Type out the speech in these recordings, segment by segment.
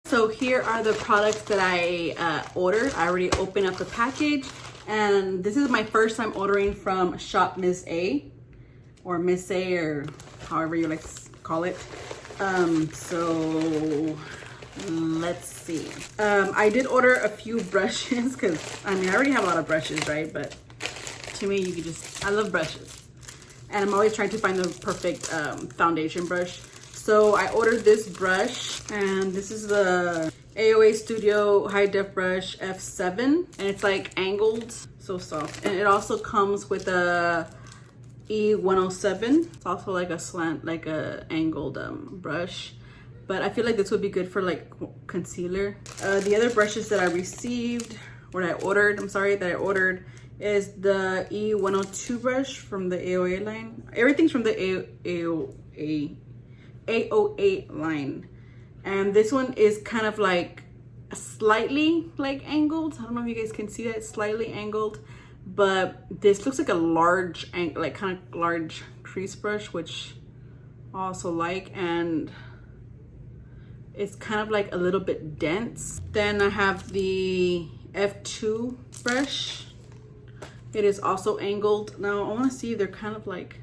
So here are the products that I ordered. I already opened up the package, and this is my first time ordering from shopmissA, or missA, or however you like to call it. So let's see. I did order a few brushes because I mean I already have a lot of brushes, right? But to me, you could just, I love brushes, and I'm always trying to find the perfect foundation brush. So I ordered this brush, and this is the AOA Studio High Def Brush F7, and it's like angled, so soft. And it also comes with a E107. It's also like a slant, like a angled brush. But I feel like this would be good for like concealer. The other brushes that I received, that I ordered is the E102 brush from the AOA line. Everything's from the AOA line, and this one is kind of like slightly like angled. I don't know if you guys can see that, it's slightly angled, but this looks like a large, like kind of large crease brush, which I also like, and it's kind of like a little bit dense. Then I have the F2 brush. It is also angled. Now I want to see, they're kind of like,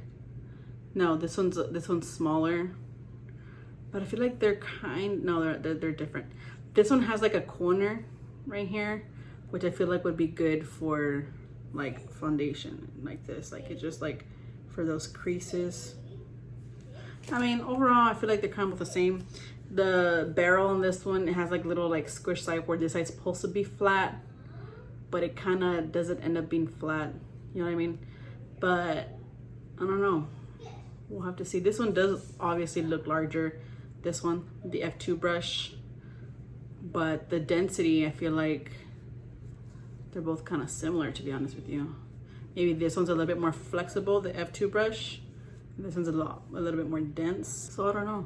no, this one's smaller. But I feel like they're they're different. This one has like a corner right here, which I feel like would be good for like foundation like this. Like it's just like for those creases. I mean, overall, I feel like they're kind of the same. The barrel on this one, it has like little like squish side where this side's supposed to be flat, but it kind of doesn't end up being flat. You know what I mean? But I don't know. We'll have to see. This one does obviously look larger. This one, the F2 brush, but the density, I feel like they're both kind of similar, to be honest with you. Maybe this one's a little bit more flexible, the F2 brush. This one's a little bit more dense. So I don't know.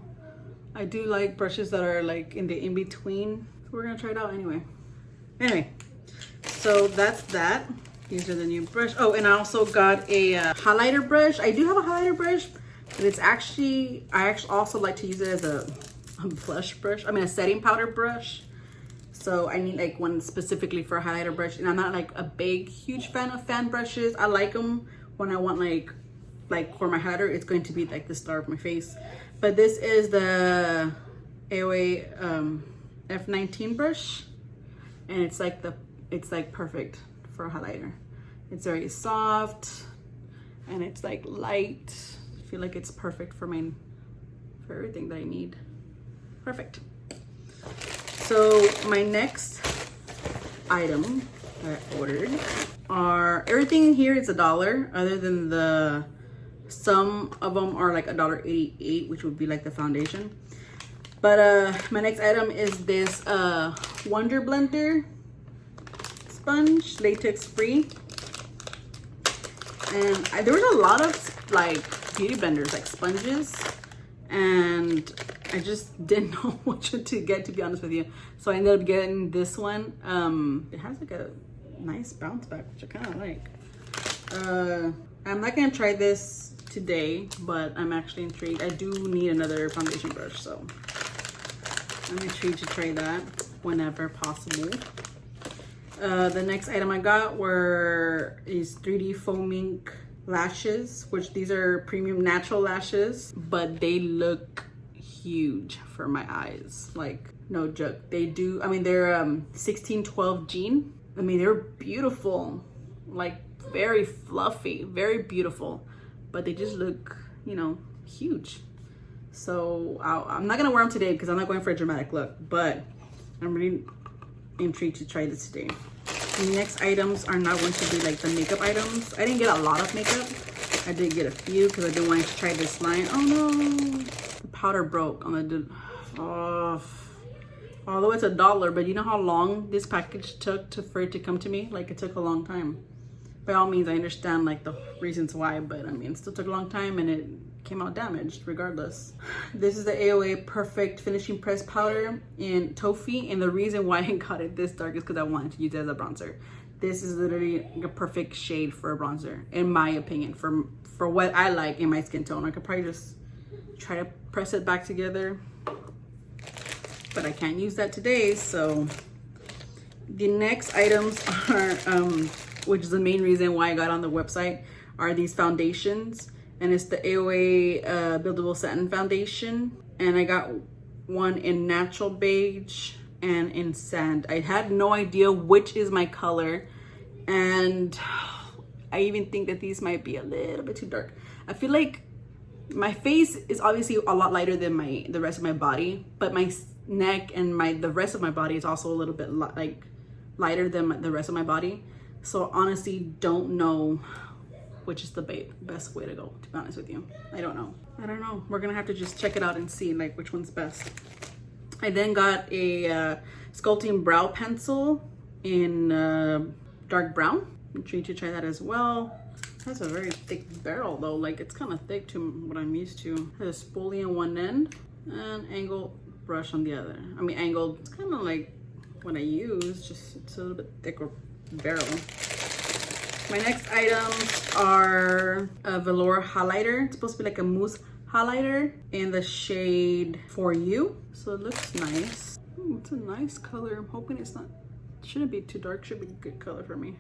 I do like brushes that are like in the in-between. So we're gonna try it out anyway. So that's that. These are the new brush. Oh, and I also got a highlighter brush. I do have a highlighter brush, but it's actually, I also like to use it as a blush brush. I mean, a setting powder brush. So I need like one specifically for a highlighter brush. And I'm not like a big, huge fan of fan brushes. I like them when I want like for my highlighter, it's going to be like the star of my face. But this is the AOA F19 brush. And it's like perfect for a highlighter. It's very soft and it's like light. I feel like it's perfect for everything that I need. Perfect. So my next item that I ordered are, everything in here is $1, other than some of them are like $1.88, which would be like the foundation. But my next item is this Wonder Blender sponge, latex free. And there was a lot of like beauty blenders, like sponges, and I just didn't know which one to get, to be honest with you. So I ended up getting this one. It has like a nice bounce back, which I kind of like. I'm not gonna try this today, but I'm actually intrigued. I do need another foundation brush, so I'm intrigued to try that whenever possible. The next item I got is 3D foaming lashes, which these are premium natural lashes, but they look huge for my eyes. Like, no joke. They do, I mean, they're 1612 jean. I mean, they're beautiful, like very fluffy, very beautiful, but they just look, you know, huge. So I'm not gonna wear them today because I'm not going for a dramatic look, but I'm really intrigued to try this today. The next items are not going to be like the makeup items. I didn't get a lot of makeup. I did get a few because I did want to try this line. Oh no, the powder broke on the, although it's $1, but you know how long this package took for it to come to me? Like, it took a long time. By all means, I understand like the reasons why, but I mean, it still took a long time and it came out damaged regardless. This is the AOA Perfect Finishing Press Powder in Toffee, and the reason why I got it this dark is because I wanted to use it as a bronzer. this is literally a perfect shade for a bronzer, in my opinion, for what I like in my skin tone. I could probably just try to press it back together, but I can't use that today. So the next items are, which is the main reason why I got on the website, are these foundations. And it's the AOA Buildable Satin Foundation. And I got one in natural beige and in sand. I had no idea which is my color. And I even think that these might be a little bit too dark. I feel like my face is obviously a lot lighter than the rest of my body, but my neck and the rest of my body is also a little bit lighter than the rest of my body. So honestly, don't know which is the best way to go, to be honest with you. I don't know. We're gonna have to just check it out and see like which one's best. I then got a sculpting brow pencil in dark brown. I'm sure you should try that as well. It has a very thick barrel though, like it's kind of thick to what I'm used to. It has a spoolie on one end and angled brush on the other. I mean angled, it's kind of like what I use, just it's a little bit thicker barrel. My next items are a velour highlighter. It's supposed to be like a mousse highlighter in the shade For You. So it looks nice. Ooh, it's a nice color. I'm hoping shouldn't be too dark. Should be a good color for me.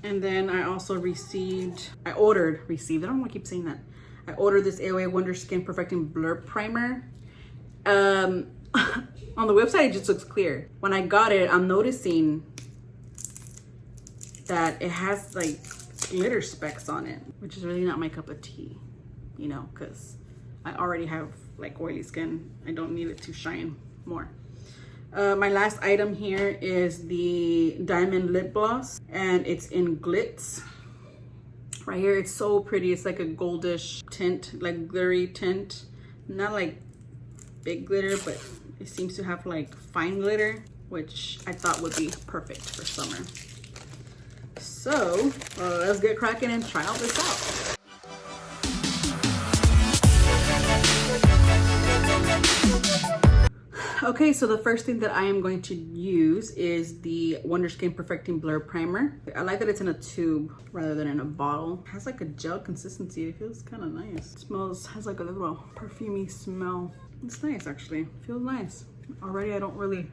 And then I also received, I don't know why I keep saying that. I ordered this AOA Wonder Skin Perfecting Blur Primer. On the website, it just looks clear. When I got it, I'm noticing that it has like glitter specks on it, which is really not my cup of tea, you know, because I already have like oily skin. I don't need it to shine more. My last item here is the Diamond Lip Gloss, and it's in Glitz. Right here, it's so pretty. It's like a goldish tint, like glittery tint. Not like big glitter, but it seems to have like fine glitter, which I thought would be perfect for summer. So let's get cracking and try out this out. Okay, so the first thing that I am going to use is the Wonder Skin Perfecting Blur Primer. I like that it's in a tube rather than in a bottle. It has like a gel consistency. It feels kind of nice. It has like a little perfumey smell. It's nice actually. It feels nice. Already I don't really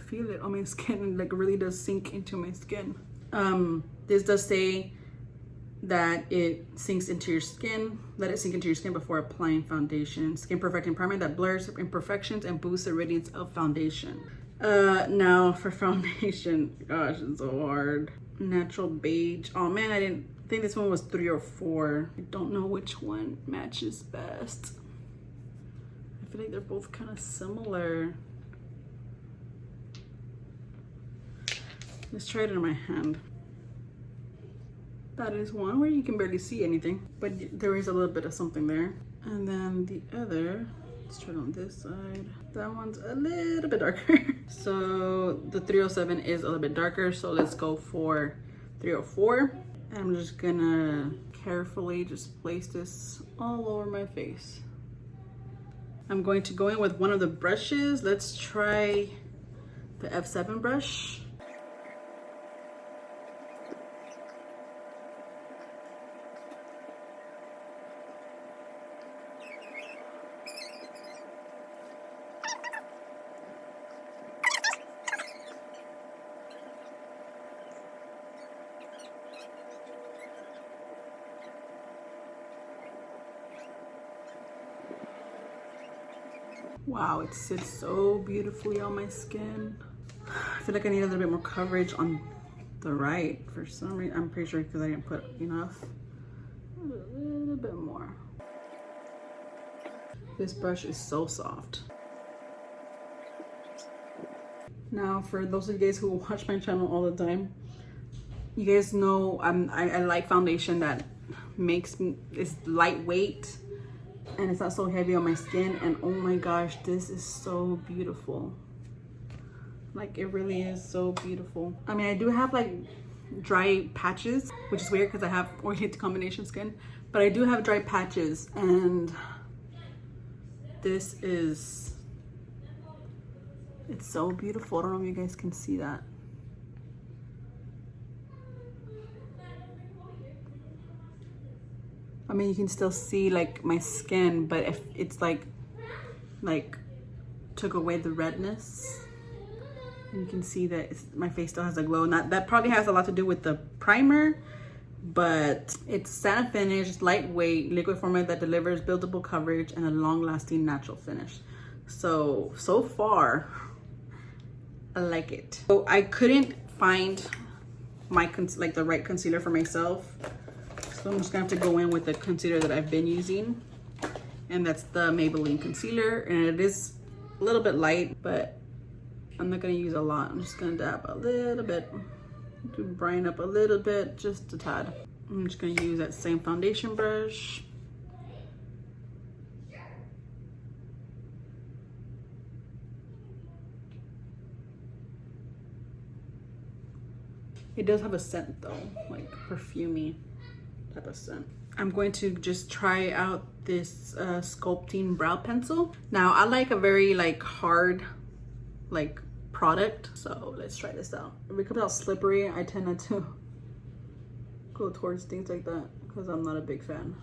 feel it on my skin, and like really does sink into my skin. This does say that it sinks into your skin. Let it sink into your skin before applying foundation. Skin Perfecting Primer that blurs imperfections and boosts the radiance of foundation. Now for foundation, gosh, it's so hard. Natural beige. Oh man, I didn't think this one was 3 or 4. I don't know which one matches best. I feel like they're both kind of similar. Let's try it in my hand. That is one where you can barely see anything, but there is a little bit of something there. And then the other, let's try it on this side. That one's a little bit darker. So the 307 is a little bit darker, so let's go for 304. And I'm just gonna carefully just place this all over my face. I'm going to go in with one of the brushes. Let's try the F7 brush. Wow, it sits so beautifully on my skin. I feel like I need a little bit more coverage on the right for some reason. I'm pretty sure because I didn't put enough. A little bit more. This brush is so soft. Now, for those of you guys who watch my channel all the time, you guys know I like foundation that is lightweight and it's not so heavy on my skin. And oh my gosh, this is so beautiful. Like, it really is so beautiful. I mean, I do have like dry patches, which is weird because I have oily to combination skin, but I do have dry patches, and it's so beautiful. I don't know if you guys can see that. I mean, you can still see like my skin, but if it's like took away the redness, and you can see that my face still has a glow. Not that probably has a lot to do with the primer, but it's satin finish, lightweight, liquid formula that delivers buildable coverage and a long-lasting natural finish. So far, I like it. So I couldn't find my the right concealer for myself, so I'm just gonna have to go in with the concealer that I've been using, and that's the Maybelline concealer, and it is a little bit light, but I'm not gonna use a lot. I'm just gonna dab a little bit to brighten up a little bit, just a tad. I'm just gonna use that same foundation brush. It does have a scent though, like perfumey type of scent. I'm going to just try out this sculpting brow pencil. Now I like a very like hard like product, so let's try this out. If it comes out slippery, I tend not to go towards things like that because I'm not a big fan.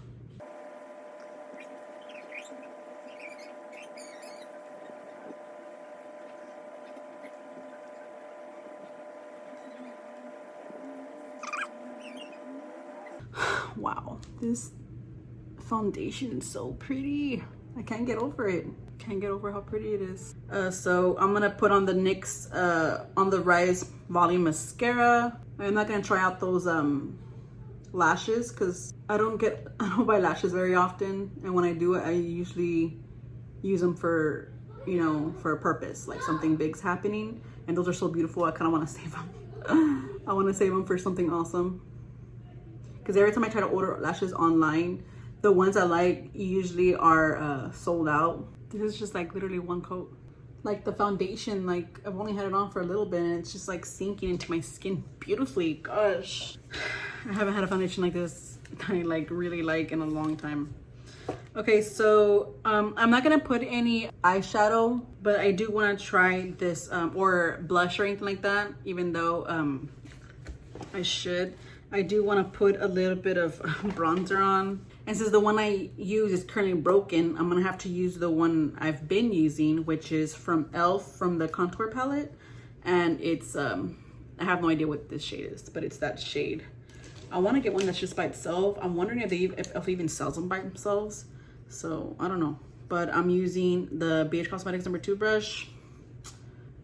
Wow, this foundation is so pretty. I can't get over it. Can't get over how pretty it is. So I'm gonna put on the NYX On The Rise Volume Mascara. I'm not gonna try out those lashes because I don't buy lashes very often, and when I do it, I usually use them for, you know, for a purpose, like something big's happening, and those are so beautiful. I kind of want to save them. I want to save them for something awesome. Because every time I try to order lashes online, the ones I like usually are sold out. This is just like literally one coat. Like the foundation, like I've only had it on for a little bit and it's just like sinking into my skin beautifully. Gosh, I haven't had a foundation like this I like really like in a long time. Okay, so I'm not gonna put any eyeshadow, but I do want to try this or blush or anything like that, even though I should. I do want to put a little bit of bronzer on. And since the one I use is currently broken, I'm going to have to use the one I've been using, which is from e.l.f. from the contour palette. And it's, I have no idea what this shade is, but it's that shade. I want to get one that's just by itself. I'm wondering if e.l.f. even sells them by themselves. So, I don't know. But I'm using the BH Cosmetics #2 brush.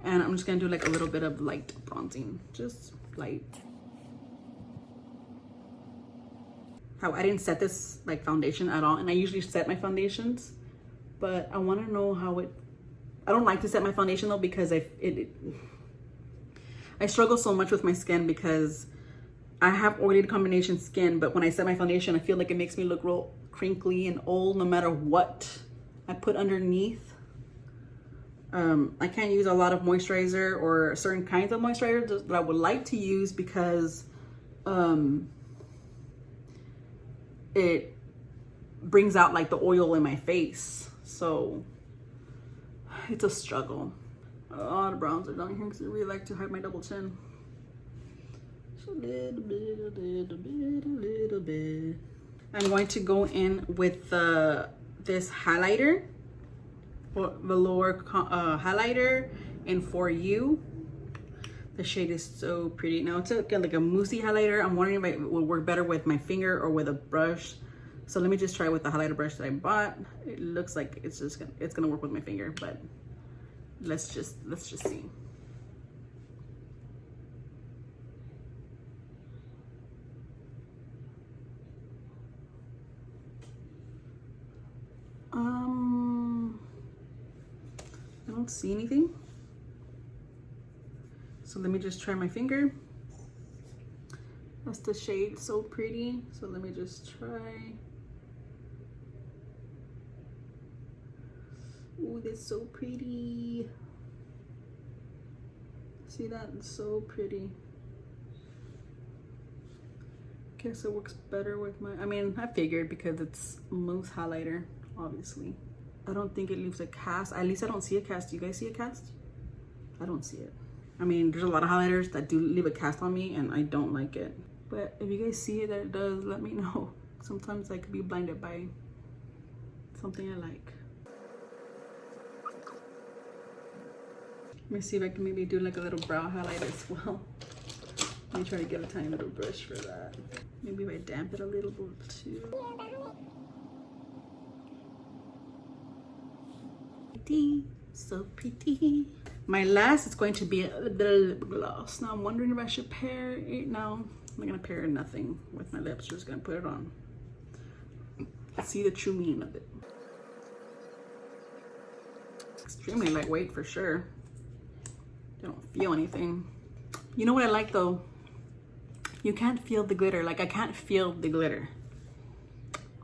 And I'm just going to do like a little bit of light bronzing. Just light. How I didn't set this like foundation at all, and I usually set my foundations, but I want to know how it. I don't like to set my foundation though because I struggle so much with my skin because I have oily combination skin, but when I set my foundation, I feel like it makes me look real crinkly and old no matter what I put underneath. I can't use a lot of moisturizer or certain kinds of moisturizer that I would like to use because it brings out like the oil in my face, so it's a struggle. A lot of bronzer down here because I really like to hide my double chin. Just a little bit, a little bit, a little bit. I'm going to go in with this highlighter, or velour highlighter in For You. The shade is so pretty. Now it's like a moussey highlighter. I'm wondering if it will work better with my finger or with a brush. So let me just try with the highlighter brush that I bought. It looks like it's gonna work with my finger, but let's just see. I don't see anything. So let me just try my finger. That's the shade, so pretty. So let me just try. Ooh, that's so pretty. See that? It's so pretty. Guess it works better with my, I mean, I figured because it's mousse highlighter, obviously. I don't think it leaves a cast. At least I don't see a cast. Do you guys see a cast? I don't see it. I mean, there's a lot of highlighters that do leave a cast on me and I don't like it. But if you guys see it that it does, let me know. Sometimes I could be blinded by something I like. Let me see if I can maybe do like a little brow highlight as well. Let me try to get a tiny little brush for that. Maybe if I damp it a little bit too. Pretty, so pretty. My last is going to be the lip gloss. Now I'm wondering if I should pair it. No, I'm not gonna pair nothing with my lips. Just gonna put it on. See the true meaning of it. Extremely lightweight for sure. I don't feel anything. You know what I like though? You can't feel the glitter. Like I can't feel the glitter,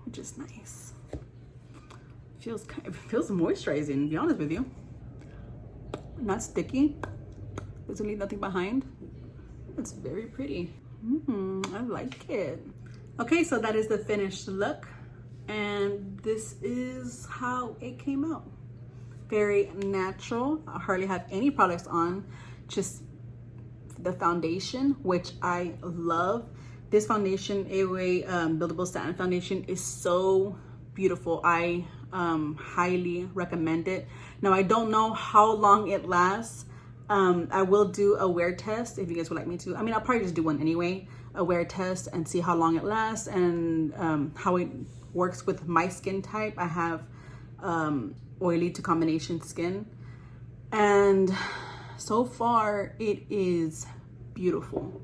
which is nice. It feels moisturizing, to be honest with you. Not sticky. Doesn't leave nothing behind. It's very pretty. I like it. Okay, so that is the finished look. And this is how it came out. Very natural. I hardly have any products on, just the foundation, which I love. This foundation, AOA Buildable Satin Foundation, is so beautiful. I highly recommend it. Now I don't know how long it lasts. I will do a wear test if you guys would like me to. I mean, I'll probably just do one anyway, a wear test, and see how long it lasts and how it works with my skin type. I have oily to combination skin, and so far it is beautiful,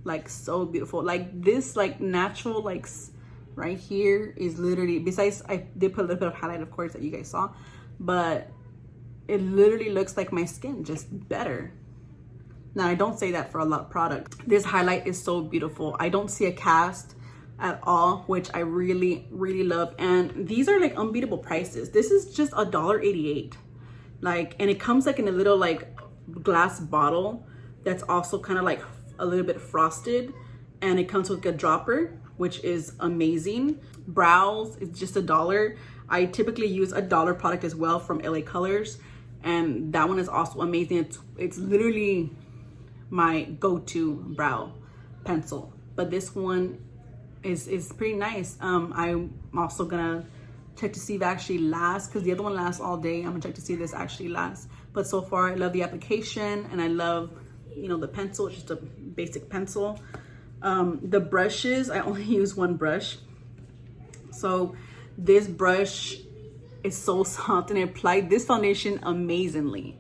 like so beautiful. Like this, like natural, like right here is literally, besides I did put a little bit of highlight of course that you guys saw, but it literally looks like my skin, just better. Now I don't say that for a lot of products. This highlight is so beautiful. I don't see a cast at all, which I really love. And these are like unbeatable prices. This is just $1.88. Like, and it comes like in a little like glass bottle that's also kind of like a little bit frosted, and it comes with a dropper, which is amazing. Brows is just $1. I typically use $1 product as well from LA Colors, and that one is also amazing. It's literally my go-to brow pencil, but this one is pretty nice. I'm also gonna check to see if it actually lasts, because the other one lasts all day. I'm gonna check to see if this actually lasts. But so far I love the application, and I love, you know, the pencil. It's just a basic pencil. The brushes, I only use one brush, so this brush is so soft, and I applied this foundation amazingly.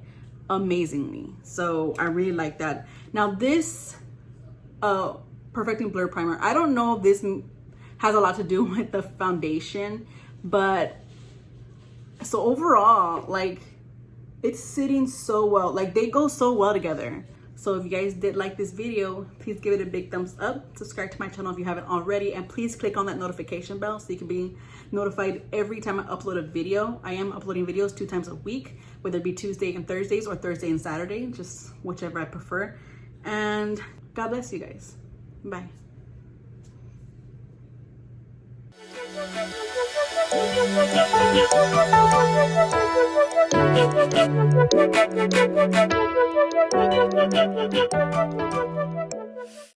So I really like that. Now this Perfecting Blur Primer, I don't know if this has a lot to do with the foundation, but so overall, like, it's sitting so well. Like, they go so well together. So if you guys did like this video, please give it a big thumbs up. Subscribe to my channel if you haven't already, and please click on that notification bell so you can be notified every time I upload a video. I am uploading videos 2 times a week, whether it be Tuesday and Thursdays or Thursday and Saturday, just whichever I prefer. And God bless you guys. Bye.